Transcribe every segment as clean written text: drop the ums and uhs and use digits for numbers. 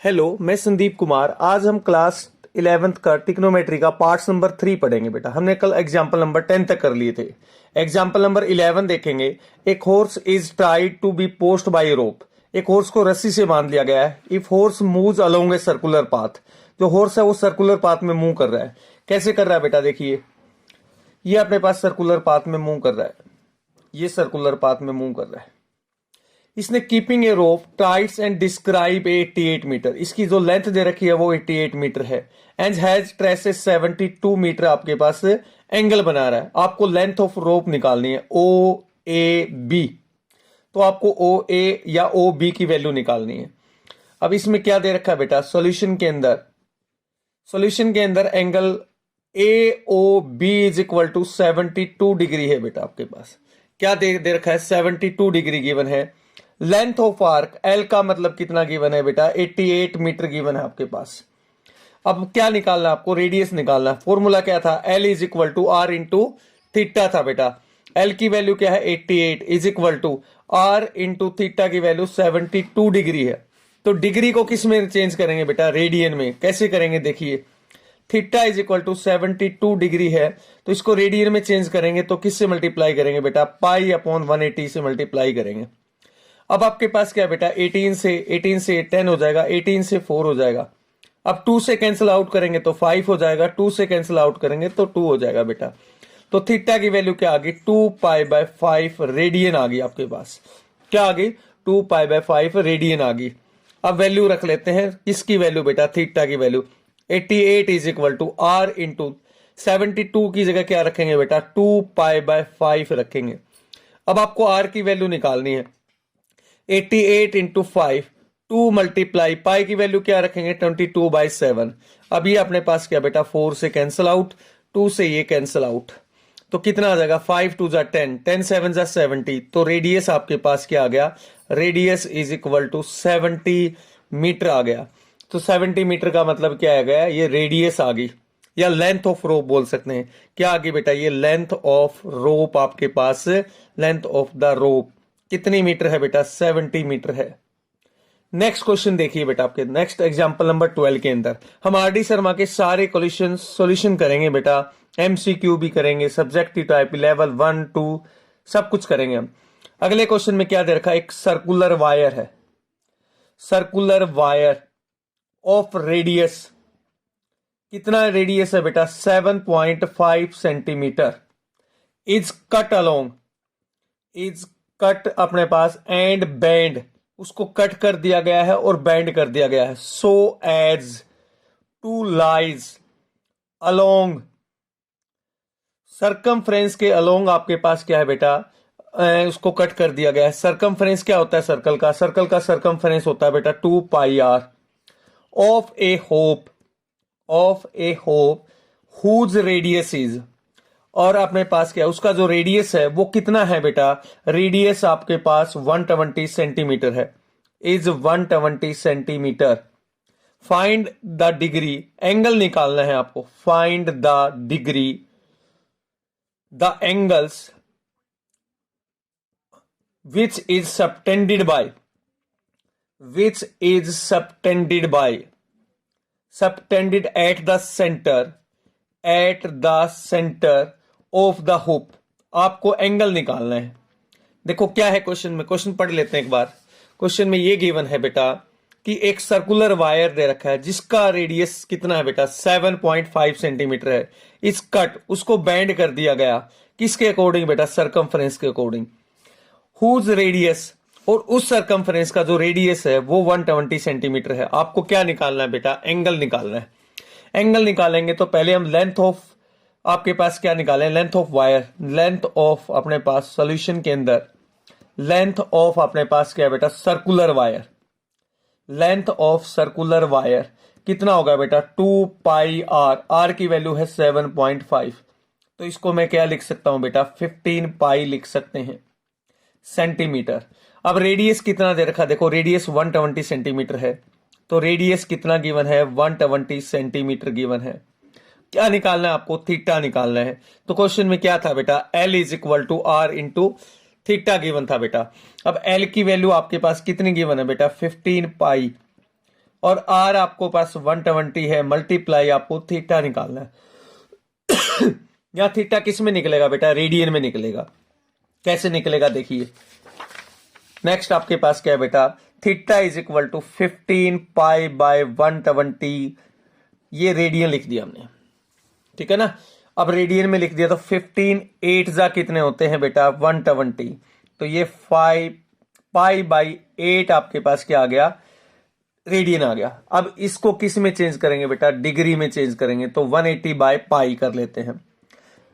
Hello, मैं संदीप कुमार। आज हम क्लास 11th का ट्रिग्नोमेट्री का पार्ट्स नंबर 3 पढ़ेंगे बेटा। हमने कल एग्जाम्पल नंबर 10 तक कर लिए थे। एग्जाम्पल नंबर 11 देखेंगे। एक horse is tried to be post by rope. एक हॉर्स को रस्सी से बांध लिया गया है। If horse moves along a circular path, जो हॉर्स है वो सर्कुलर पाथ में मूव कर रहा है। कैसे कर रहा है बेटा? देखिए, ये अपने पास सर्कुलर पाथ में मूव कर रहा है। ये सर्कुलर पाथ में मूव कर रहा है। इसने keeping a rope tights and describe 88 metre. इसकी जो लेंथ दे रखी है वो 88 मीटर है। एंड हैज ट्रेसेस 72 मीटर आपके पास एंगल बना रहा है। आपको लेंथ ऑफ रोप निकालनी है, ओ ए बी। तो आपको ओ ए या ओ बी की वैल्यू निकालनी है। अब इसमें क्या दे रखा है बेटा? सॉल्यूशन के अंदर angle A O B is equal to 72 degree है बेटा। आपके पास क्या दे रखा है? 72 डिग्री गिवन है। लेंथ ऑफ आर्क एल का मतलब कितना गिवन है बेटा? 88 मीटर गिवन है आपके पास। अब क्या निकालना है आपको? रेडियस निकालना है। फॉर्मूला क्या था? L is equal to R into theta था बेटा। एल की वैल्यू क्या है? 88 is equal to R into theta की वैल्यू 72 डिग्री है। तो डिग्री को किस में चेंज करेंगे बेटा? रेडियन में। कैसे करेंगे? देखिए, theta is equal to 72 degree है, तो इसको रेडियन में चेंज करेंगे तो किससे मल्टीप्लाई करेंगे बेटा? पाई अपॉन 180 से मल्टीप्लाई करेंगे। अब आपके पास क्या है बेटा? 18 से 10 हो जाएगा, 18 से 4 हो जाएगा। अब 2 से कैंसिल आउट करेंगे तो 5 हो जाएगा, 2 से कैंसिल आउट करेंगे तो 2 हो जाएगा बेटा। तो थीटा की वैल्यू क्या आ गई? 2 पाई बाय 5 रेडियन आ गई आपके पास। क्या आ गई? 2 पाई बाय 5 रेडियन आ गई। अब वैल्यू रख लेते हैं। किसकी वैल्यू बेटा? थीटा की value 88 is equal to R into 72 की जगह क्या रखेंगे बेटा? 2 पाई बाय 5 रखेंगे। अब आपको आर की वैल्यू निकालनी है। 88 इंटू 5, 2 मल्टीप्लाई पाई की वैल्यू क्या रखेंगे? 22 बाई 7। अब ये अपने पास क्या बेटा? 4 से कैंसिल आउट, 2 से ये कैंसिल आउट, तो कितना आ जाएगा? 5 2 जा 10, 10 7 जा 70। तो रेडियस आपके पास क्या आ गया? Radius is equal to 70 metre आ गया। तो 70 मीटर का मतलब क्या आ गया? ये रेडियस आ गई, या लेंथ ऑफ रोप बोल सकते हैं। क्या आ गई बेटा? ये लेंथ ऑफ रोप आपके पास। लेंथ ऑफ द रोप कितनी मीटर है बेटा? 70 मीटर है। नेक्स्ट क्वेश्चन देखिए बेटा, आपके नेक्स्ट एग्जांपल नंबर 12 के अंदर हम आरडी शर्मा के सारे क्वेश्चन सॉल्यूशन करेंगे बेटा। एमसीक्यू भी करेंगे, सब्जेक्टिव टाइप, लेवल 1 2 सब कुछ करेंगे हम। अगले क्वेश्चन में क्या दे रखा है? एक सर्कुलर वायर है। सर्कुलर वायर ऑफ रेडियस, कितना रेडियस है बेटा? 7.5 centimetre. Is cut along, is cut अपने पास एंड बैंड, उसको कट कर दिया गया है और बैंड कर दिया गया है। So as to lies along, circumference के अलोंग आपके पास क्या है बेटा? उसको कट कर दिया गया है। सरकमफ्रेंस क्या होता है सर्कल का? सर्कल का सरकमफ्रेंस होता है बेटा 2 pi R. Of a hoop, of a hoop whose radius is, और अपने पास क्या है? उसका जो रेडियस है वो कितना है बेटा? रेडियस आपके पास 120 सेंटीमीटर है। Is 120 centimetre. Find the degree, angle निकालना है आपको। Find the degree, the angles which is subtended bye, which is subtended by, subtended at the centre, at the centre of the hoop. आपको angle निकालना है। देखो क्या है क्वेश्चन में, क्वेश्चन पढ़ लेते हैं एक बार। क्वेश्चन में ये गिवन है बेटा कि एक सर्कुलर वायर दे रखा है जिसका रेडियस कितना है बेटा? 7.5 सेंटीमीटर है। इस कट, उसको बैंड कर दिया गया किसके अकॉर्डिंग बेटा? सरकमफ्रेंस के अकॉर्डिंग। हुज रेडियस, और उस सरकमफ्रेंस का जो रेडियस है वो 120 सेंटीमीटर है। आपको क्या निकालना है बेटा? एंगल निकालना है। एंगल निकालेंगे तो पहले हम लेंथ ऑफ, आपके पास क्या निकालें? Length of wire, length of अपने पास सॉल्यूशन के अंदर, लेंथ ऑफ अपने पास क्या है बेटा? Circular wire. Length of circular wire कितना होगा बेटा? 2 पाई आर। आर की वैल्यू है 7.5, तो इसको मैं क्या लिख सकता हूं बेटा? 15 पाई लिख सकते हैं सेंटीमीटर। अब रेडियस कितना दे रखा? देखो रेडियस 120 सेंटीमीटर है, तो रेडियस कितना गिवन है? 120 सेंटीमीटर गिवन है। क्या निकालना है आपको? थीटा निकालना है। तो क्वेश्चन में क्या था बेटा? L is equal to R into theta given था बेटा। अब एल की वैल्यू आपके पास कितनी गिवन है बेटा? 15 पाई। और आर आपको पास 120 है, मल्टीप्लाई आपको थीटा निकालना है। यहाँ थीटा किस में निकलेगा बेटा? रेडियन में निकलेगा। कैसे निकलेगा देखिए। नेक्स्ट आपके पास क्या है बेटा? Theta is equal to 15 pi by 120, ये रेडियन लिख दिया हमने, ठीक है ना। अब रेडियन में लिख दिया तो 15 8 जा कितने होते हैं बेटा? 120, तो ये 5 पाई बाई 8 आपके पास क्या आ गया? रेडियन आ गया। अब इसको किस में चेंज करेंगे बेटा? डिग्री में चेंज करेंगे, तो 180 बाय पाई कर लेते हैं।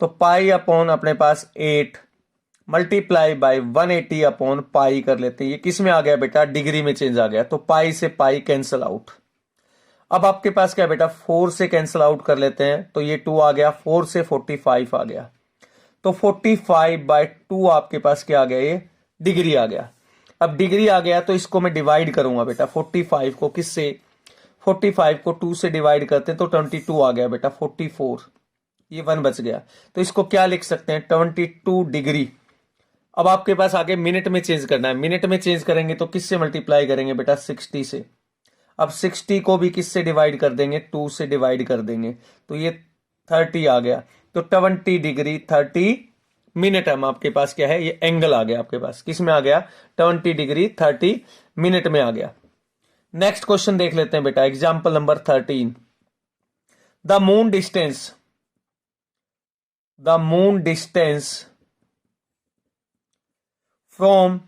तो पाई अपॉन अपने पास 8 मल्टीप्लाई बाय 180 अपॉन पाई कर लेते हैं। ये किस में आ गया बेटा? डिग्री में चेंज आ गया, तो पाई से पाई कैंसल आउट। अब आपके पास क्या बेटा? 4 से कैंसल आउट कर लेते हैं, तो ये 2 आ गया, 4 से 45 आ गया, तो 45 बाय 2 आपके पास क्या आ गया? ये डिग्री आ गया। अब डिग्री आ गया तो इसको मैं डिवाइड करूंगा बेटा 45 को किससे? 45 को 2 से डिवाइड करते हैं तो 22 आ गया बेटा, 44, ये 1 बच गया। तो इसको क्या लिख सकते हैं? 22 डिग्री। अब आपके पास आगे मिनट में चेंज करना है। मिनट में चेंज करेंगे तो किससे मल्टीप्लाई करेंगे बेटा? 60 से। अब 60 को भी किससे डिवाइड कर देंगे? 2 से डिवाइड कर देंगे, तो ये 30 आ गया। तो 20 डिग्री 30 मिनट हम आपके पास क्या है? ये एंगल आ गया आपके पास, किस में आ गया? 20 डिग्री 30 मिनट में आ गया। नेक्स्ट क्वेश्चन देख लेते हैं बेटा, example number 13। The moon distance from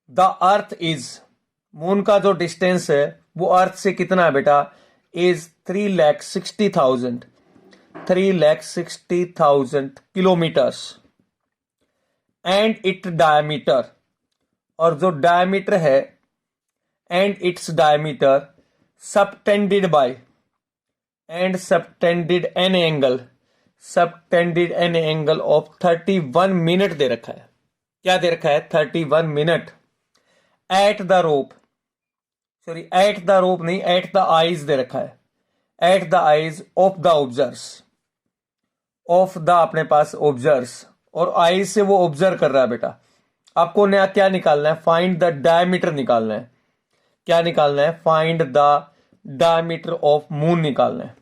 the earth is, moon का जो डिस्टेंस है वो अर्थ से कितना है बेटा? Is 3,60,000 kilometres and it diameter, और जो डायमीटर है and its diameter subtended by subtended an angle of 31 minute दे रखा है। क्या दे रखा है? 31 मिनट एट द रोप नहीं, एट द आइज दे रखा है, at the eyes of the अपने पास ऑब्जर्व्स, और आइज से वो ऑब्जर्व कर रहा है बेटा। आपको नया क्या निकालना है? फाइंड द डायमीटर निकालना है। क्या निकालना है? Find the diameter of moon निकालना है।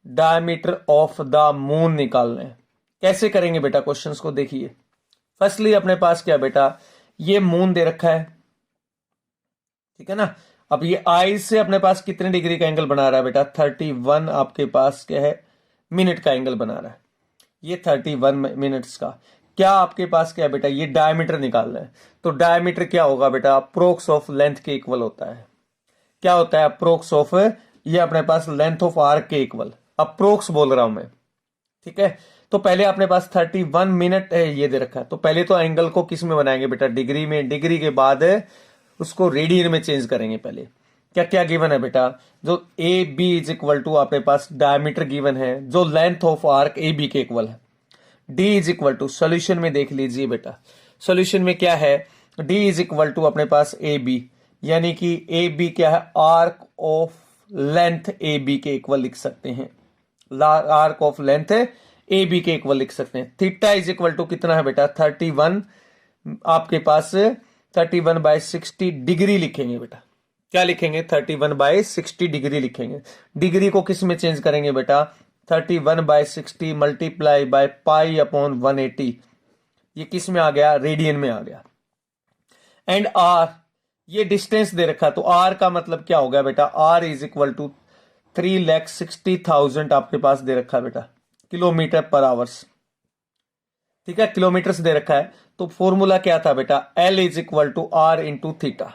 डायमीटर ऑफ द मून निकालना है। कैसे करेंगे बेटा? क्वेश्चंस को देखिए। फर्स्टली अपने पास क्या बेटा? ये मून दे रखा है, ठीक है ना। अब ये आइज से अपने पास कितने डिग्री का एंगल बना रहा है बेटा? 31 आपके पास क्या है? मिनट का एंगल बना रहा है, ये 31 मिनट्स का। क्या आपके पास क्या है बेटा? ये डायमीटर निकालना है। तो डायमीटर क्या होगा बेटा? अप्रोक्स ऑफ लेंथ के इक्वल होता है। क्या होता है? अप्रोक्स ऑफ, ये अपने पास लेंथ ऑफ आर्क के इक्वल, अप्रोक्स बोल रहा हूं मैं, ठीक है। तो पहले अपने पास 31 मिनट है ये दे रखा है, तो पहले तो एंगल को किस में बनाएंगे बेटा? डिग्री में। डिग्री के बाद उसको रेडियन में चेंज करेंगे। पहले क्या क्या गिवन है बेटा? जो A B is equal to आपके पास डायमीटर गिवन है, जो length of arc A B के इक्वल है। D is equal to, solution में देख लीजिए बेटा, सोल्यूशन में क्या है? डी इज इक्वल टू अपने पास ए बी, यानी कि ए बी क्या है? Arc of length A B के इक्वल लिख सकते हैं। Arc of length A B के इक्वल लिख सकते हैं। थीटा इज इक्वल टू कितना है बेटा? 31 आपके पास 31 बाय 60 डिग्री लिखेंगे बेटा। क्या लिखेंगे? 31 बाय 60 डिग्री लिखेंगे। डिग्री को किस में चेंज करेंगे बेटा? 31 by 60 multiply by pi upon 180, ये किस में आ गया? रेडियन में आ गया। एंड आर, ये डिस्टेंस दे रखा, तो आर का मतलब क्या हो गया बेटा? आर इज इक्वल टू 3,60,000 आपके पास दे रखा है बेटा, किलोमीटर पर आवर्स, ठीक है। किलोमीटर से दे रखा है, तो फॉर्मूला क्या था बेटा? L is equal to R into theta.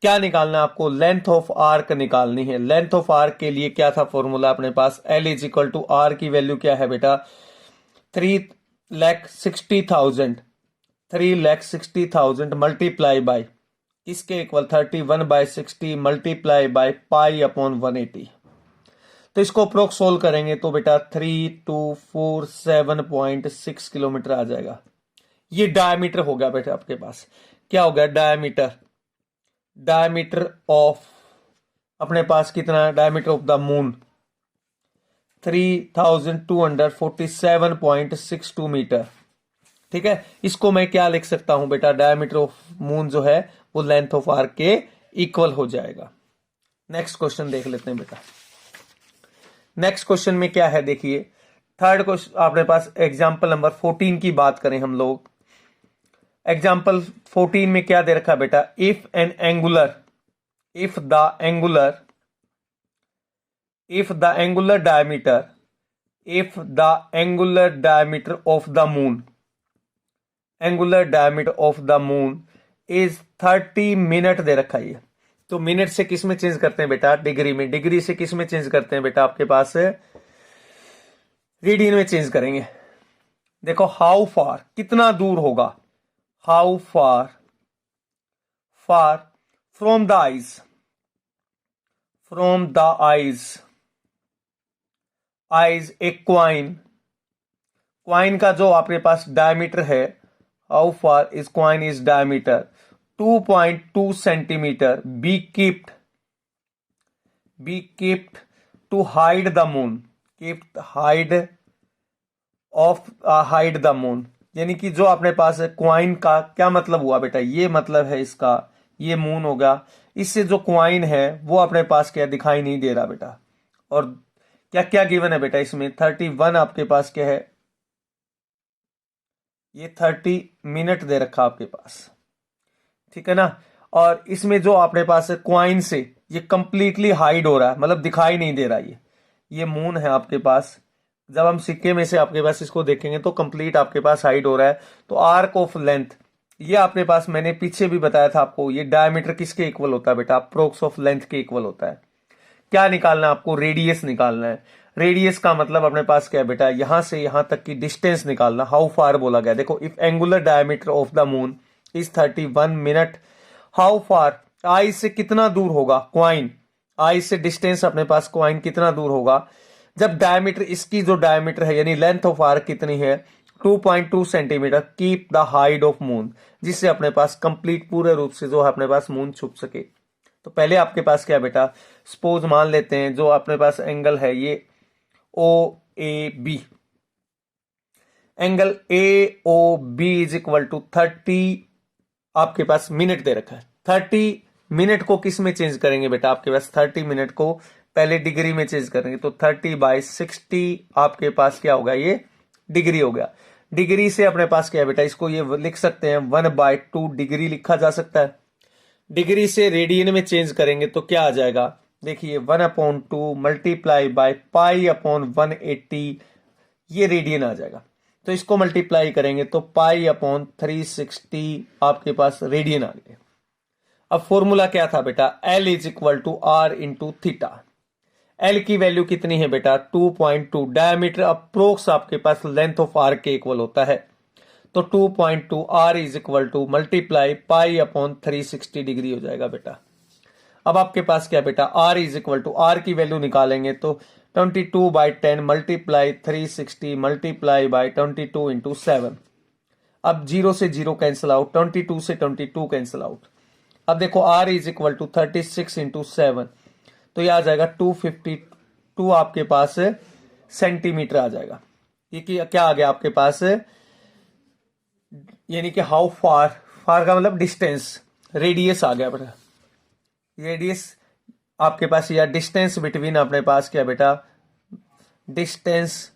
क्या निकालना है आपको? लेंथ ऑफ आर्क निकालनी है। लेंथ ऑफ आर्क के लिए क्या था फॉर्मूला अपने पास? L is equal to R की वैल्यू क्या है बेटा? 3,60,000 मल्टीप्लाई बाय इसके equal 31 by 60 multiply by pi upon 180। तो इसको अप्रोक्स सोल्व करेंगे तो बेटा 3247.6 किलोमीटर आ जाएगा। ये डायमीटर हो गया बेटा आपके पास। क्या हो गया? डायमीटर ऑफ अपने पास कितना? Diameter of the moon 3247.62 metre, ठीक है। इसको मैं क्या लिख सकता हूं बेटा? डायमीटर ऑफ मून जो है वो लेंथ ऑफ आर्क के इक्वल हो जाएगा। नेक्स्ट क्वेश्चन देख लेते हैं बेटा। नेक्स्ट क्वेश्चन में क्या है देखिए, थर्ड क्वेश्चन आपने पास एग्जाम्पल नंबर 14 की बात करें हम लोग। एग्जाम्पल 14 में क्या दे रखा है बेटा, if the angular diameter of the moon is 30 minute दे रखा है। तो मिनट से किस में चेंज करते हैं बेटा, डिग्री में। डिग्री से किस में चेंज करते हैं बेटा, आपके पास रेडियन में चेंज करेंगे। देखो हाउ फार, कितना दूर होगा, how far from the eyes a coin का जो आपके पास डायमीटर है, how far is coin is diameter 2.2 centimetre be keeped to hide the moon. यानी कि जो अपने पास है क्वाइन का क्या मतलब हुआ बेटा, ये मतलब है इसका, ये मून होगा, इससे जो क्वाइन है वो अपने पास क्या दिखाई नहीं दे रहा बेटा। और क्या क्या गिवन है बेटा इसमें, 31 आपके पास क्या है, ये 30 मिनट दे रखा आपके पास, ठीक है ना। और इसमें जो आपके पास है क्वाइन से ये कंप्लीटली हाइड हो रहा है, मतलब दिखाई नहीं दे रहा ये मून है आपके पास। जब हम सिक्के में से आपके पास इसको देखेंगे तो कंप्लीट आपके पास हाइड हो रहा है। तो आर्क ऑफ लेंथ, ये आपके पास मैंने पीछे भी बताया था आपको, ये डायमीटर किसके इक्वल होता है बेटा, अप्रोक्स ऑफ लेंथ के इक्वल होता है। क्या निकालना है आपको, रेडियस निकालना है। रेडियस का मतलब अपने पास क्या है बेटा, यहां से यहां तक की डिस्टेंस निकालना। हाउ फार बोला गया, देखो if angular diameter of the moon is 31 minute, how far, आई से कितना दूर होगा क्वाइन, आई से डिस्टेंस अपने पास क्वाइन कितना दूर होगा, जब डायमीटर, इसकी जो डायमीटर है यानी लेंथ ऑफ आर्क कितनी है 2.2 centimetre, keep the height of moon, जिससे अपने पास कंप्लीट पूरे रूप से जो है अपने पास मून छुप सके। तो पहले आपके पास क्या बेटा, सपोज मान लेते हैं जो अपने पास एंगल है ये O A B, angle A O B is equal to 30 आपके पास मिनट दे रखा है। 30 मिनट को किस में चेंज करेंगे बेटा, आपके पास 30 मिनट को पहले डिग्री में चेंज करेंगे। तो 30/60 आपके पास क्या होगा, ये डिग्री हो गया। डिग्री से अपने पास क्या है बेटा, इसको ये लिख सकते हैं 1/2 डिग्री लिखा जा सकता है। डिग्री से रेडियन में चेंज करेंगे तो क्या आ जाएगा, देखिए 1/2 मल्टीप्लाई बाय π/180, ये रेडियन आ जाएगा। तो इसको मल्टीप्लाई करेंगे तो π/360 आपके पास रेडियन आ गए। अब फॉर्मूला क्या था बेटा, L is equal to R into theta. L की वैल्यू कितनी है बेटा 2.2, डायमीटर अप्रोक्स आपके पास लेंथ ऑफ आर्क के इक्वल होता है। तो 2.2 R is equal to multiply π/360 degree हो जाएगा बेटा। अब आपके पास क्या बेटा, R is equal to, R की वैल्यू निकालेंगे तो 22/10 मल्टीप्लाई 360 मल्टीप्लाई बाय 22 इंटू 7। अब 0 से 0 कैंसिल आउट, 22 से 22 कैंसिल आउट। अब देखो R is equal to 36 into 7, तो ये आ जाएगा 252 आपके पास सेंटीमीटर आ जाएगा। ये क्या आ गया आपके पास, यानी कि हाउ फार, फार का मतलब डिस्टेंस, रेडियस आ गया बेटा। रेडियस आपके पास, या डिस्टेंस बिटवीन अपने पास क्या बेटा, distance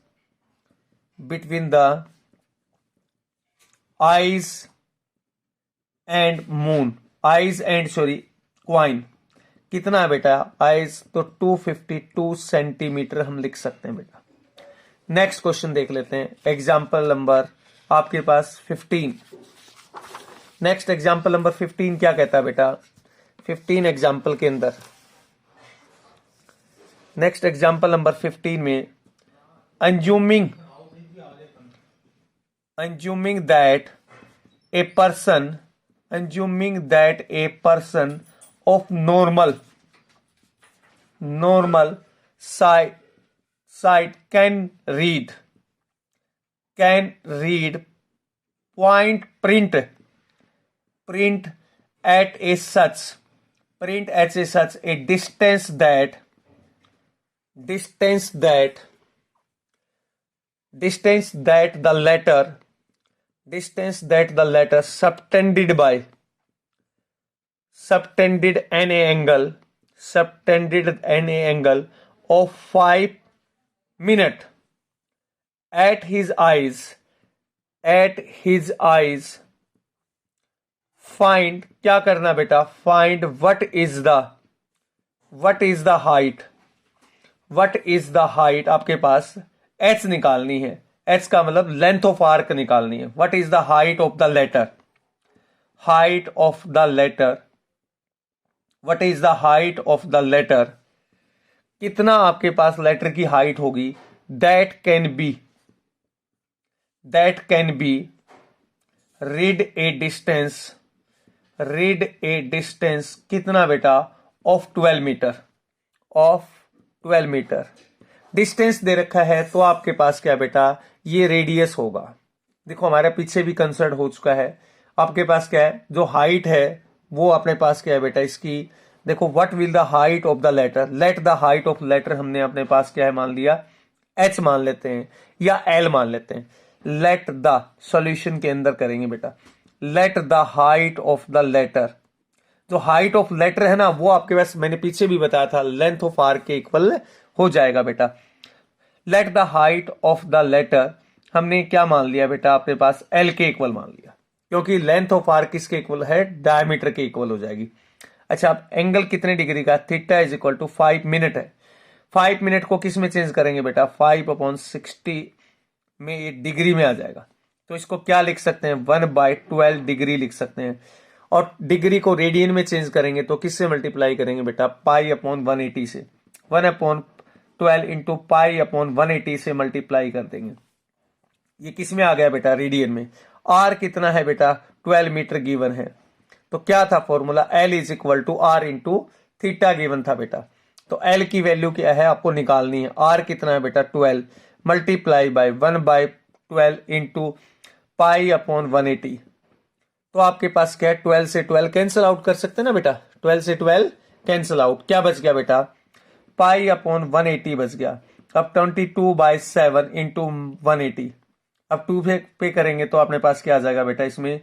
between the eyes and moon, eyes and sorry coin, कितना है बेटा आइज, तो 252 सेंटीमीटर हम लिख सकते हैं बेटा। नेक्स्ट क्वेश्चन देख लेते हैं, एग्जाम्पल नंबर आपके पास 15। नेक्स्ट एग्जाम्पल नंबर 15 क्या कहता है बेटा, 15 एग्जाम्पल के अंदर, नेक्स्ट एग्जाम्पल नंबर 15 में, assuming that a person of normal sight can read point print at a such a distance that the letter subtended by subtended NA angle of 5 minute at his eyes find, क्या करना बेटा, find what is the height आपके पास h निकालनी है, h का मतलब length of arc निकालनी है। what is the height of the letter, what is the height of the letter, कितना आपके पास लेटर की हाइट होगी। that can be read a distance कितना बेटा, of 12 मीटर। डिस्टेंस दे रखा है तो आपके पास क्या बेटा, ये रेडियस होगा। देखो हमारे पीछे भी कंसर्ट हो चुका है। आपके पास क्या है, जो हाइट है वो अपने पास क्या है बेटा, इसकी देखो, what will the height of the letter, let the height of letter हमने अपने पास क्या है मान लिया, एच मान लेते हैं या एल मान लेते हैं। लेट द सॉल्यूशन के अंदर करेंगे बेटा, let the height of the letter, जो हाइट ऑफ लेटर है ना वो आपके पास मैंने पीछे भी बताया था लेंथ ऑफ आर्क के इक्वल हो जाएगा बेटा। Let the height of the letter हमने क्या मान लिया बेटा, अपने पास एल के इक्वल मान लिया, क्योंकि लेंथ ऑफ आर्क किसके इक्वल है, डायमीटर के इक्वल हो जाएगी। अच्छा, अब एंगल कितने डिग्री का, theta is equal to 5 minute है। 5 मिनट को किस में चेंज करेंगे बेटा, 5/60 में ये डिग्री में आ जाएगा। तो इसको क्या लिख सकते हैं, 1/12 डिग्री लिख सकते हैं। और डिग्री को रेडियन में चेंज करेंगे तो किससे मल्टीप्लाई करेंगे बेटा, π/180 से। 1/12 इंटू π/180 से मल्टीप्लाई कर देंगे। ये किस में आ गया बेटा, रेडियन में। आर कितना है बेटा, 12 मीटर गिवन है। तो क्या था formula, L is equal to R into theta given था बेटा। तो L की वैल्यू क्या है आपको निकालनी है। R कितना है बेटा, 12 मल्टीप्लाई बाय 1/12 इंटू π/180। तो आपके पास क्या है, 12 से 12 कैंसिल आउट कर सकते हैं ना बेटा, 12 से 12 कैंसिल आउट, क्या बच गया बेटा, π/180 बच गया। अब 22/7 इंटू 180, अब 2 पे करेंगे तो अपने पास क्या आ जाएगा बेटा, इसमें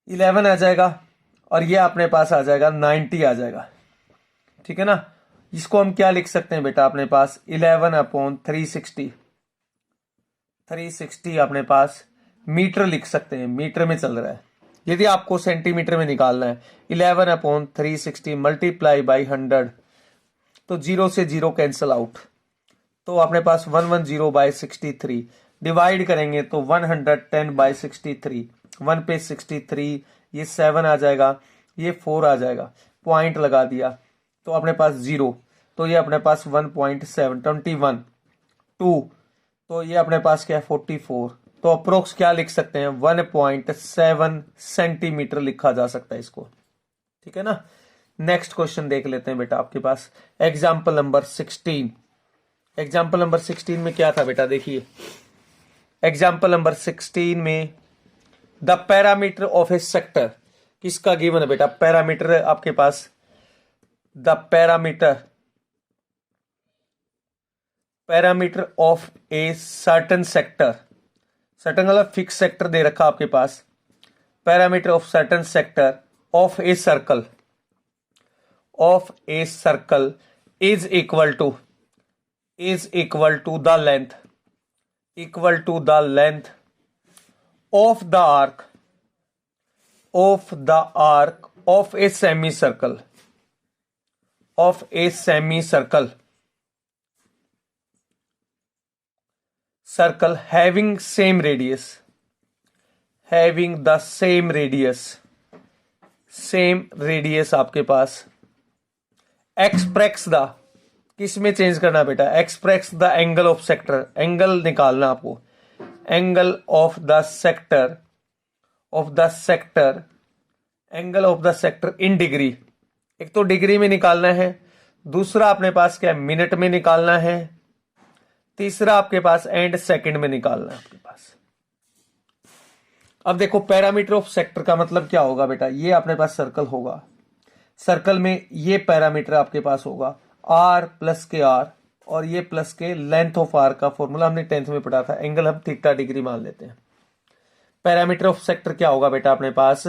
11 आ जाएगा और ये अपने पास आ जाएगा 90 आ जाएगा, ठीक है ना। इसको हम क्या लिख सकते हैं बेटा, अपने पास 11/360, 360 अपने पास मीटर लिख सकते हैं, मीटर में चल रहा है। यदि आपको सेंटीमीटर में निकालना है, 11/360 मल्टीप्लाई बाई 100, तो 0 से 0 कैंसिल आउट, तो अपने पास 110/63 डिवाइड करेंगे तो 110/63, 1 पे 63, ये 7 आ जाएगा, ये 4 आ जाएगा, पॉइंट लगा दिया तो अपने पास 0, तो ये अपने पास 1.7, 21, 2, तो ये अपने पास क्या है 44। तो अप्रोक्स क्या लिख सकते हैं, 1.7 सेंटीमीटर लिखा जा सकता है इसको, ठीक है ना। नेक्स्ट क्वेश्चन देख लेते हैं बेटा आपके पास, एग्जाम्पल नंबर 16। एग्जाम्पल नंबर 16 में क्या था बेटा, देखिए एग्जाम्पल नंबर 16 में the parameter of a sector किसका गिवन है बेटा, पैरामीटर आपके पास, the parameter of a certain sector, certain मतलब फिक्स सेक्टर दे रखा आपके पास, parameter of certain sector of a circle is equal to the length of the arc of a semicircle having the same radius आपके पास, express the, किस में change करना बेटा, express the angle of sector, angle निकालना आपको, angle of the sector in degree. एक तो degree में निकालना है, दूसरा अपने पास क्या है, मिनट में निकालना है, तीसरा आपके पास एंड सेकंड में निकालना है आपके पास। अब देखो पैरामीटर ऑफ सेक्टर का मतलब क्या होगा बेटा, ये अपने पास सर्कल होगा, सर्कल में ये पैरामीटर आपके पास होगा r प्लस के r और ये प्लस के लेंथ ऑफ आर का फॉर्मूला हमने 10th में पढ़ा था, एंगल हम थीटा डिग्री मान लेते हैं। पैरामीटर ऑफ सेक्टर क्या होगा बेटा, अपने पास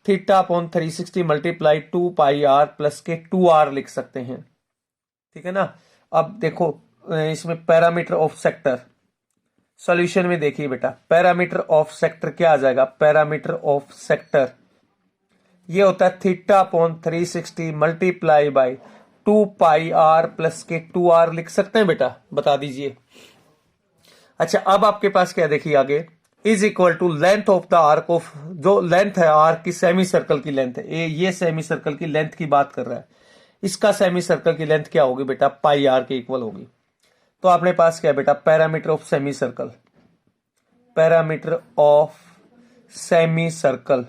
theta upon 360 multiply 2 pi R plus के 2r लिख सकते हैं। ठीक है ना। अब देखो इसमें पैरामीटर ऑफ सेक्टर, सॉल्यूशन में देखिए बेटा, पैरामीटर ऑफ सेक्टर क्या आ जाएगा, पैरामीटर ऑफ सेक्टर ये होता है theta upon 360 multiply by 2 pi R plus के 2r लिख सकते हैं बेटा, बता दीजिए। अच्छा अब आपके पास क्या देखिए आगे, is equal to length of the arc of, जो लेंथ है आर्क की सेमी सर्कल की लेंथ है, ये सेमी सर्कल की लेंथ की बात कर रहा है, इसका सेमी सर्कल की लेंथ क्या होगी बेटा, पाई आर के इक्वल होगी। तो अपने पास क्या है बेटा, parameter of semi circle, parameter of semi circle,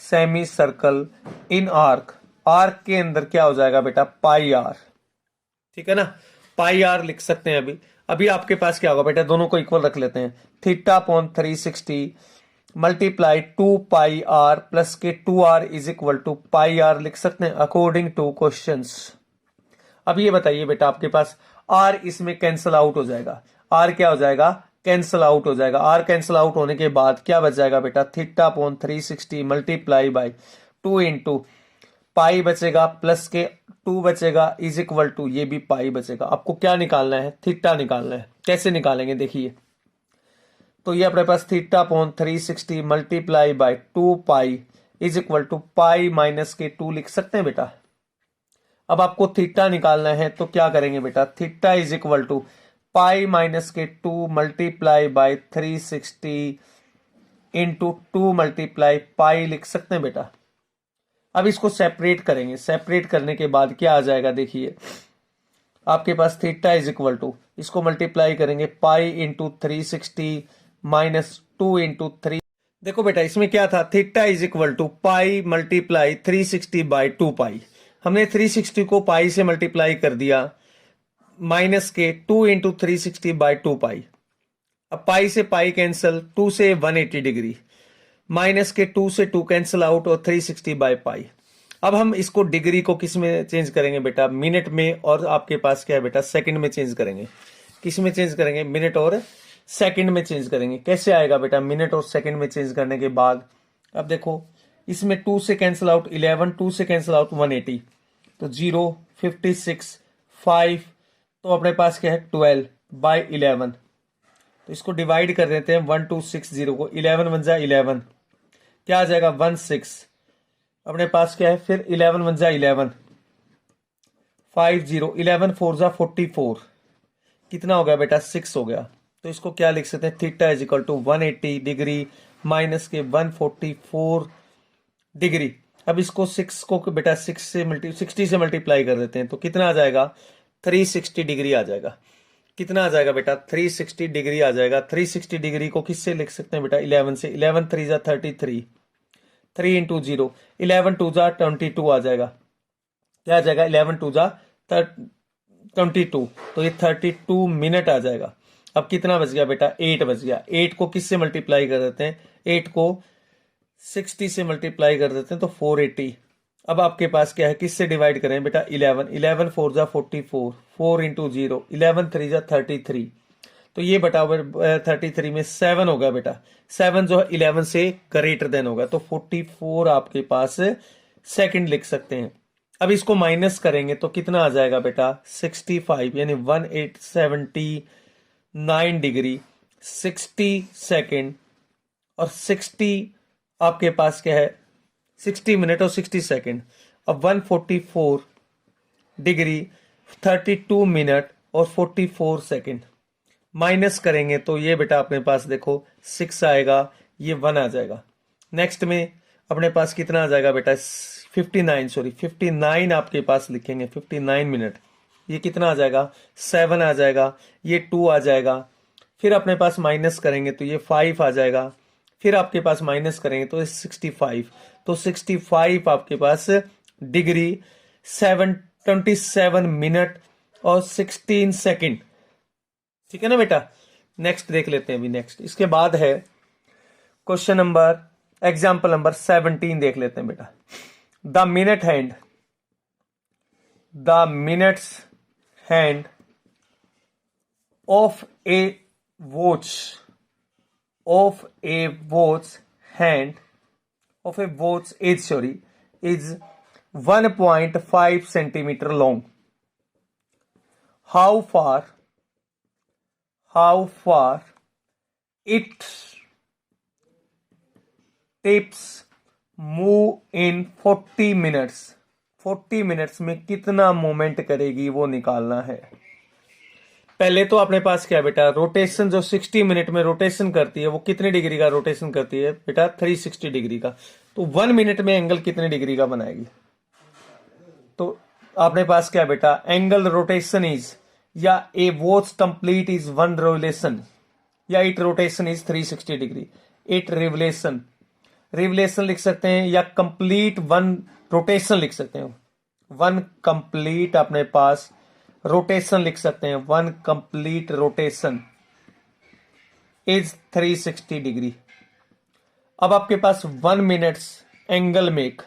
semi circle in arc, arc के अंदर क्या हो जाएगा बेटा, पाई आर। ठीक है ना, पाई आर लिख सकते हैं। अभी अभी आपके पास क्या होगा बेटा, दोनों को इक्वल रख लेते हैं, theta upon 360 multiply 2 pi R plus के 2r is equal to pi R लिख सकते हैं अकॉर्डिंग टू क्वेश्चंस। अब ये बताइए बेटा, आपके पास r इसमें कैंसल आउट हो जाएगा, r क्या हो जाएगा, कैंसल आउट हो जाएगा। r कैंसल आउट होने के बाद क्या बच जाएगा बेटा, theta upon 360 multiply by 2 into pi बचेगा प्लस के 2 बचेगा इज इक्वल टू, ये भी पाई बचेगा। आपको क्या निकालना है, थीटा निकालना है। कैसे निकालेंगे देखिए, तो ये अपने पास theta upon 360 multiply by 2 pi is equal to pi minus के 2 लिख सकते हैं बेटा। अब आपको थीटा निकालना है तो क्या करेंगे बेटा, theta is equal to pi minus के 2 multiply by 360 into 2 multiply pi लिख सकते हैं बेटा। अब इसको सेपरेट करेंगे, सेपरेट करने के बाद क्या आ जाएगा देखिए, आपके पास थीटा इज इक्वल टू, इसको मल्टीप्लाई करेंगे पाई इंटू 360 माइनस 2 इंटू 3। देखो बेटा इसमें क्या था, theta is equal to pi multiply 360 by 2 pi, हमने 360 को पाई से मल्टीप्लाई कर दिया, माइनस के 2 इंटू 360 बाई 2 पाई। अब पाई से पाई कैंसल, 2 से 180 डिग्री, माइनस के 2 से 2 कैंसिल आउट और 360 बाई पाई। अब हम इसको डिग्री को किस में चेंज करेंगे बेटा, मिनट में, और आपके पास क्या है बेटा, सेकंड में चेंज करेंगे। किस में चेंज करेंगे, मिनट और सेकंड में चेंज करेंगे। कैसे आएगा बेटा, मिनट और सेकंड में चेंज करने के बाद, अब देखो इसमें 2 से कैंसिल आउट 11, 2 से कैंसिल आउट 180, तो 0, 56, 5, तो अपने पास क्या है 12 बाई 11। तो इसको डिवाइड कर देते हैं 1260 को, 11 बन जाए 11, क्या आ जाएगा 16, अपने पास क्या है फिर 11 बन जाए 11, 50, 11 4 जा 44, कितना हो गया बेटा 6 हो गया। तो इसको क्या लिख सकते हैं, theta is equal to 180 degree minus के 144 डिग्री। अब इसको 6 को बेटा 60 से मल्टीप्लाई कर देते हैं, तो कितना आ जाएगा 360 डिग्री आ जाएगा। कितना आ जाएगा बेटा 360 डिग्री आ जाएगा। 360 डिग्री को किससे लिख सकते हैं बेटा, 11 से, 11 3 जा 33, 3 इंटू 0, 11 2 जा 22 आ जाएगा, क्या आ जाएगा 11 2 जा 22, तो ये 32 मिनट आ जाएगा। अब कितना बच गया बेटा, 8 बच गया। 8 को किससे मल्टीप्लाई कर देते हैं, 8 को 60 से मल्टीप्लाई कर देते हैं तो 480। अब आपके पास क्या है, किससे डिवाइड करें बेटा, 11, 11 4 जा 44, 4 इंटू 0, 11 3 जा 33, तो ये बटा 33 में 7 होगा बेटा, 7 जो है 11 से ग्रेटर देन होगा, तो 44 आपके पास सेकंड लिख सकते हैं। अब इसको माइनस करेंगे तो कितना आ जाएगा बेटा 65, यानी 1879 डिग्री 60 सेकंड, और 60 आपके पास क्या है 60 मिनट और 60 सेकंड। अब 144 डिग्री 32 मिनट और 44 सेकंड माइनस करेंगे तो ये बेटा अपने पास देखो 6 आएगा, ये 1 आ जाएगा। नेक्स्ट में अपने पास कितना आ जाएगा बेटा 59 आपके पास लिखेंगे, 59 मिनट, ये कितना आ जाएगा 7 आ जाएगा, ये 2 आ जाएगा। फिर अपने पास माइनस करेंगे तो ये 5 आ जाएगा, फिर आपके पास माइनस करेंगे तो 65, तो 65 आपके पास डिग्री 27 मिनट और 16 सेकंड। ठीक है ना बेटा। नेक्स्ट देख लेते हैं अभी, नेक्स्ट इसके बाद है क्वेश्चन नंबर, एग्जाम्पल नंबर 17 देख लेते हैं बेटा। The minutes hand of A watch hand of a watch is 1.5 centimeter long. How far it tips move in 40 minutes. 40 minutes में कितना मूवमेंट करेगी वो निकालना है। पहले तो अपने पास क्या है बेटा, रोटेशन जो 60 मिनट में रोटेशन करती है वो कितने डिग्री का रोटेशन करती है बेटा, 360 डिग्री का। तो 1 मिनट में एंगल कितने डिग्री का बनाएगी। तो अपने पास क्या है बेटा, एंगल रोटेशन इज, या ए वॉच कंप्लीट इज 1 रिवोल्यूशन, या it rotation is 360 degree. It revolution लिख सकते हैं, या कंप्लीट 1 रोटेशन लिख सकते हैं। 1 कंप्लीट अपने पास रोटेशन लिख सकते हैं। 1 कंप्लीट रोटेशन इज 360 डिग्री। अब आपके पास 1 minutes angle make,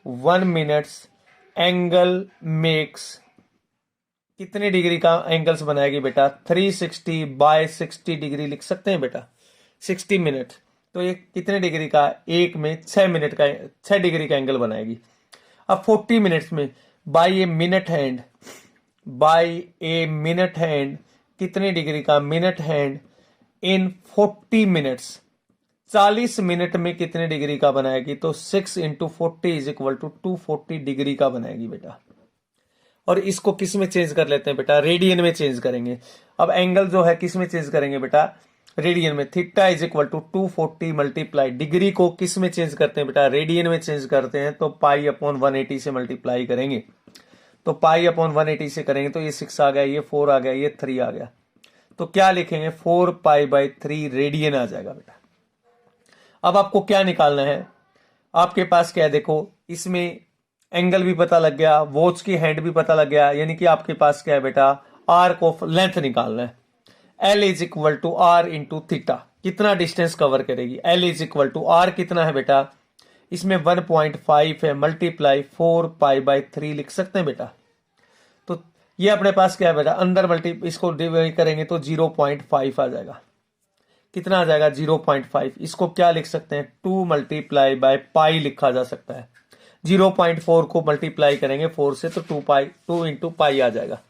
1 minutes angle makes कितने डिग्री का एंगल्स बनाएगी बेटा, 360 बाय 60 डिग्री लिख सकते हैं बेटा। 60 मिनट तो ये कितने डिग्री का, एक में 6 मिनट का 6 डिग्री का एंगल बनाएगी। अब 40 मिनट्स में बाय ए मिनट हैंड कितने डिग्री का minute hand in 40 minutes, 40 minute में कितने डिग्री का बनाएगी। तो 6 × 40 इज इक्वल टू 240 डिग्री का बनाएगी बेटा। और इसको किस में चेंज कर लेते हैं बेटा, रेडियन में चेंज करेंगे। अब एंगल जो है किस में चेंज करेंगे बेटा, रेडियन में। Theta is equal to 240 multiply, degree को किस में चेंज करते हैं बेटा, रेडियन में चेंज करते हैं। तो पाई अपॉन 180 से मल्टीप्लाई करेंगे। तो पाई अपॉन 180 से करेंगे तो ये 6 आ गया, ये 4 आ गया, ये 3 आ गया। तो क्या लिखेंगे, 4π/3 रेडियन आ जाएगा बेटा। अब आपको क्या निकालना है, आपके पास क्या है देखो, इसमें एंगल भी पता लग गया, वॉच की हैंड भी पता लग गया, यानी कि आपके पास क्या है बेटा, आर्क ऑफ लेंथ निकालना है। L is equal to R into theta, कितना डिस्टेंस कवर करेगी। L is equal to R कितना है बेटा, इसमें 1.5 है, मल्टीप्लाई 4π/3 लिख सकते हैं बेटा। तो ये अपने पास क्या है बेटा, अंदर इसको डिवाइड करेंगे तो 0.5 आ जाएगा। कितना आ जाएगा, 0.5। इसको क्या लिख सकते हैं, 2 मल्टीप्लाई बाय पाई लिखा जा सकता है। 0.4 को मल्टीप्लाई करेंगे 4 से तो 2 × पाई आ जाएगा।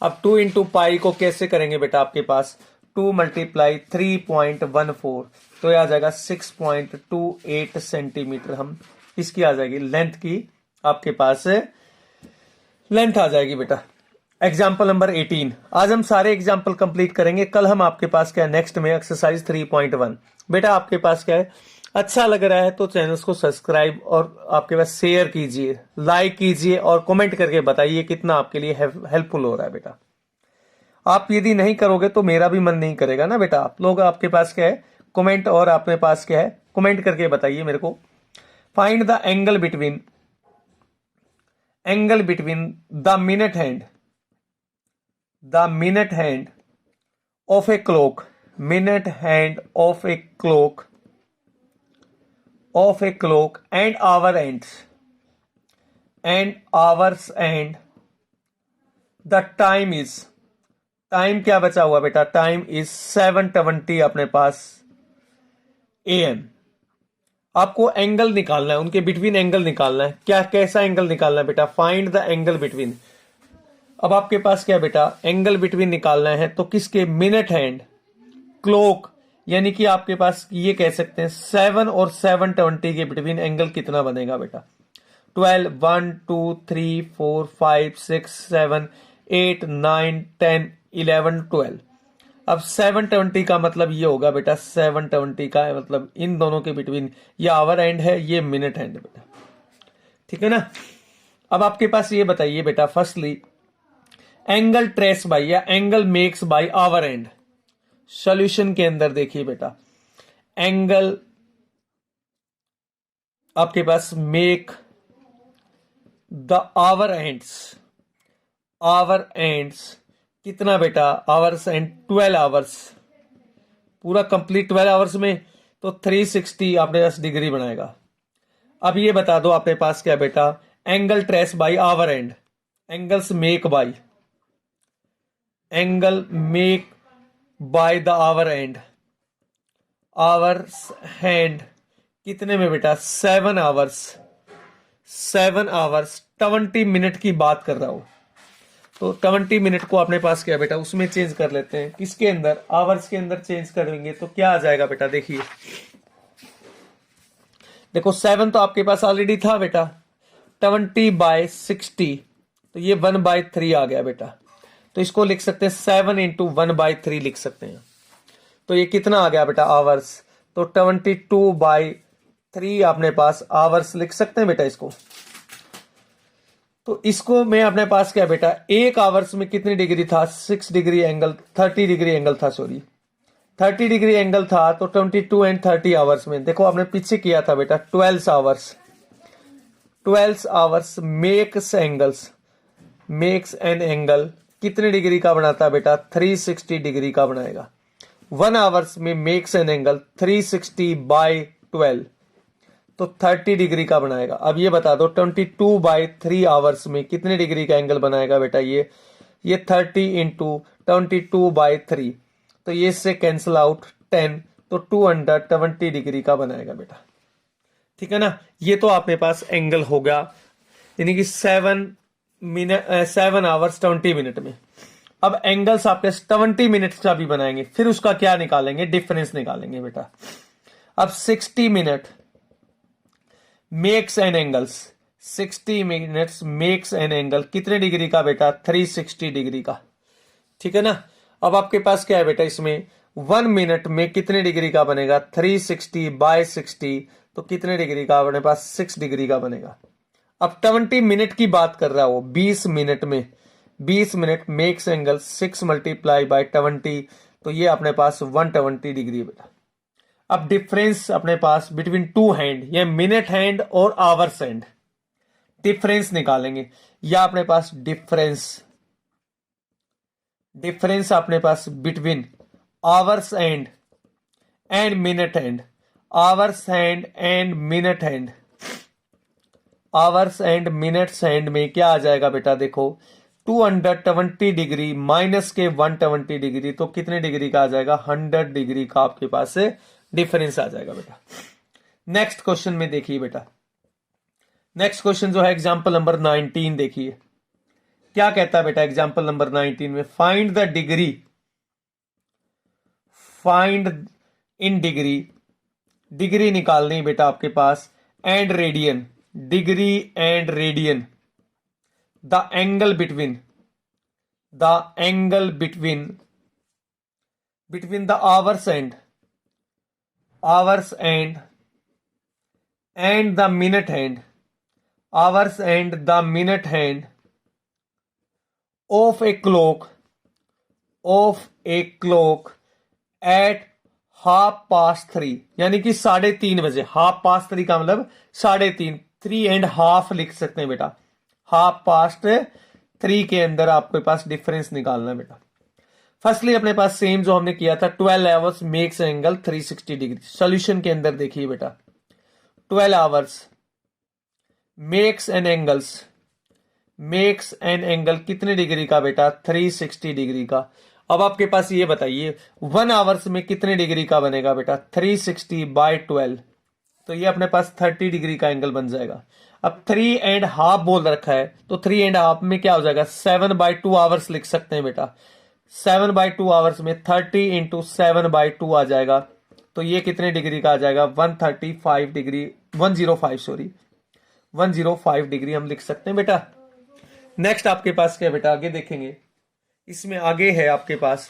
अब 2 × पाई को कैसे करेंगे बेटा, आपके पास 2 मल्टीप्लाई 3.14 तो यह आ जाएगा 6.28 सेंटीमीटर। हम इसकी आ जाएगी लेंथ की, आपके पास लेंथ आ जाएगी बेटा। Example number 18। आज हम सारे एग्जाम्पल कंप्लीट करेंगे। कल हम आपके पास क्या है, नेक्स्ट में एक्सरसाइज 3.1। बेटा आपके पास क्या है, अच्छा लग रहा है तो चैनल को सब्सक्राइब और आपके पास शेयर कीजिए, लाइक कीजिए और कमेंट करके बताइए कितना आपके लिए हेल्पफुल हो रहा है बेटा। आप यदि नहीं करोगे तो मेरा भी मन नहीं करेगा ना बेटा। आप लोग, आपके पास क्या है, कमेंट, और अपने पास क्या है, कमेंट करके बताइए मेरे को। Find the angle between the minute hand of a clock, and hours and the time क्या बचा हुआ बेटा, टाइम इज 7:20 अपने पास AM। आपको एंगल निकालना है, उनके बिटवीन एंगल निकालना है। क्या, कैसा एंगल निकालना है बेटा, फाइंड द एंगल बिटवीन। अब आपके पास क्या बेटा, एंगल बिटवीन निकालना है तो किसके, मिनट हैंड, क्लॉक, यानी कि आपके पास ये कह सकते हैं 7 और 7:20 के बिटवीन एंगल कितना बनेगा बेटा, 12, 1, 2, 3, 4, 5, 6, 7, 8, 9, 10, 11, 12। अब 7:20 का मतलब ये होगा बेटा, 7:20 का मतलब इन दोनों के बिटवीन ये आवर एंड है, ये मिनट हैंड बेटा, ठीक है ना। अब आपके पास ये बताइए बेटा, फर्स्टली एंगल ट्रेस बाय या angle makes bye our and. Solution के अंदर देखिए बेटा, एंगल आपके पास मेक द आवर एंड्स कितना बेटा, आवर्स एंड 12 आवर्स, पूरा कंप्लीट 12 आवर्स में तो 360 आपके पास डिग्री बनाएगा। अब ये बता दो आपके पास क्या बेटा, angle trace by our hand, angle make by the our hand कितने में बेटा? 7 आवर्स 20 मिनट की बात कर रहा हूं। तो 20 मिनट को अपने पास क्या बेटा, उसमें चेंज कर लेते हैं। किसके अंदर? आवर्स के अंदर चेंज करेंगे तो क्या आ जाएगा बेटा? देखिए, देखो 7 तो आपके पास ऑलरेडी था बेटा, 20/60, तो ये 1/3 आ गया बेटा। तो इसको लिख सकते हैं 7 इंटू 1/3 लिख सकते हैं। तो ये कितना आ गया बेटा? आवर्स। तो 22/3 अपने पास आवर्स लिख सकते हैं बेटा इसको। तो इसको मैं अपने पास क्या बेटा, एक आवर्स में कितनी डिग्री था? 6 डिग्री एंगल, 30 डिग्री एंगल था, सॉरी 30 डिग्री एंगल था। तो 22 एंड 30 आवर्स में देखो आपने पीछे किया था बेटा 12 hours. 12 hours makes an angle कितने डिग्री का बनाता है बेटा? 360 डिग्री का बनाएगा। 1 आवर्स में मेक्स एन एंगल 360/12, तो 30 डिग्री का बनाएगा। अब ये बता दो 22/3 आवर्स में कितने डिग्री का एंगल बनाएगा बेटा? ये 30 इंटू 22/3, तो ये इससे कैंसिल आउट 10, तो 220 डिग्री का बनाएगा बेटा। ठीक है ना? ये तो आपके पास एंगल हो गया, यानी कि 7 आवर्स 20 मिनट में। अब एंगल्स आपके 70 मिनट का भी बनाएंगे, फिर उसका क्या निकालेंगे? डिफरेंस निकालेंगे बेटा। अब 60 minute makes an angles, 60 minutes makes an angle कितने डिग्री का बेटा? 360 डिग्री का। ठीक है ना? अब आपके पास क्या है बेटा, इसमें 1 मिनट में कितने डिग्री का बनेगा? 360/60, तो कितने डिग्री का अपने पास? 6 डिग्री का बनेगा। अब 20 मिनट की बात कर रहा हो, 20 मिनट में 20 minute makes angle 6 multiply by 20, तो ये अपने पास 120 डिग्री बेटा। अब डिफरेंस अपने पास बिटवीन टू हैंड, ये मिनट हैंड और आवर्स हैंड, डिफरेंस निकालेंगे। या अपने पास डिफरेंस अपने पास between hours hand and minute hand, hours hand and minute hand, hours and minutes hand में क्या आ जाएगा बेटा? देखो 220 डिग्री माइनस के 120 डिग्री, तो कितने डिग्री का आ जाएगा? 100 डिग्री का आपके पास से डिफरेंस आ जाएगा बेटा। नेक्स्ट क्वेश्चन में देखिए बेटा, नेक्स्ट क्वेश्चन जो है एग्जांपल नंबर 19 देखिए क्या कहता है बेटा। एग्जांपल नंबर 19 में find the degree, find in degree, degree निकालनी बेटा आपके पास, and radian, degree and radian, the angle between the hours and the minute hand, hours and the minute hand of a clock at 3:30, यानी कि 3:30 बजे। 3:30 का मतलब 3:30, 3.5 लिख सकते हैं बेटा। 3:30 के अंदर आपके पास डिफरेंस निकालना है बेटा। फर्स्टली अपने पास सेम जो हमने किया था, 12 hours makes angle 360 degree. Solution के अंदर देखिए बेटा, 12 आवर्स मेक्स एन एंगल कितने डिग्री का बेटा? 360 डिग्री का। अब आपके पास ये बताइए 1 आवर्स में कितने डिग्री का बनेगा बेटा? 360/12, तो ये अपने पास 30 डिग्री का एंगल बन जाएगा। अब 3.5 बोल रखा है, तो 3.5 में क्या हो जाएगा? 7/2 आवर्स लिख सकते हैं बेटा। 7/2 आवर्स में 30 इंटू 7/2 आ जाएगा, तो ये कितने डिग्री का आ जाएगा? 135 डिग्री, 105 डिग्री हम लिख सकते हैं बेटा। नेक्स्ट आपके पास क्या बेटा, आगे देखेंगे। इसमें आगे है आपके पास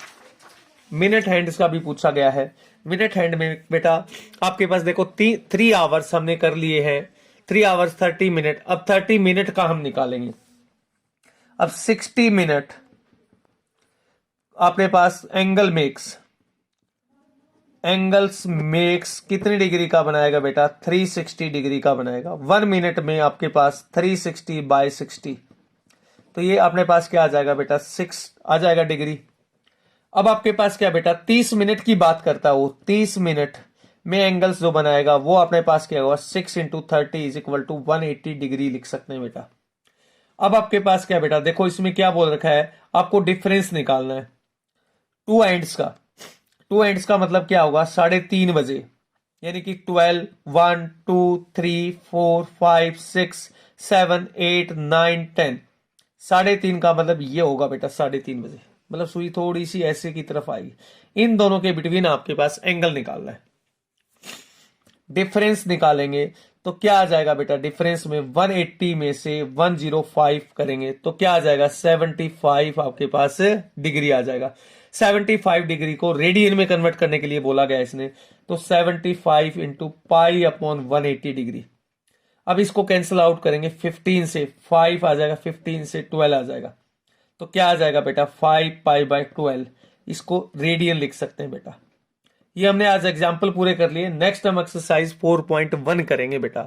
मिनट हैंड का भी पूछा गया है। मिनट हैंड में बेटा आपके पास देखो 3 आवर्स हमने कर लिए हैं, 3 आवर्स 30 मिनट। अब 30 मिनट का हम निकालेंगे। अब 60 मिनट अपने पास एंगल्स मेक्स कितने डिग्री का बनाएगा बेटा? 360 डिग्री का बनाएगा। 1 मिनट में आपके पास 360/60, तो ये अपने पास क्या आ जाएगा बेटा? 6 आ जाएगा डिग्री। अब आपके पास क्या बेटा, 30 मिनट की बात करता हूं। 30 मिनट में एंगल्स जो बनाएगा वो अपने पास क्या होगा? 6 into 30 is equal to 180 degree लिख सकते हैं बेटा। अब आपके पास क्या बेटा, देखो इसमें क्या बोल रखा है, आपको डिफरेंस निकालना है टू एंड्स का। टू एंड्स का मतलब क्या होगा? 3:30 बजे यानी कि 12, 1, 2, 3, 4, 5, 6, 7, 8, 9, 10। 3:30 का मतलब ये होगा बेटा 3:30 बजे, मतलब सुई थोड़ी सी ऐसे की तरफ आएगी। इन दोनों के बिटवीन आपके पास एंगल निकालना है। डिफरेंस निकालेंगे तो क्या आ जाएगा बेटा, डिफरेंस में 180 में से 105 करेंगे तो क्या आ जाएगा, 75 आपके पास डिग्री आ जाएगा। 75 डिग्री को रेडियन में कन्वर्ट करने के लिए बोला गया इसने, तो 75 इंटू पाई अपॉन 180 डिग्री। अब इसको कैंसिल आउट करेंगे, 15 से 5 आ जाएगा, 15 से 12 आ जाएगा, तो क्या आ जाएगा बेटा 5 पाई बाय 12। इसको रेडियन लिख सकते हैं बेटा। ये हमने आज एग्जाम्पल पूरे कर लिए। नेक्स्ट हम एक्सरसाइज 4.1 करेंगे बेटा।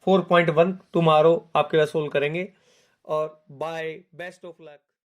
4.1 टुमारो आपके पास सोल्व करेंगे। और बाय, बेस्ट ऑफ लक।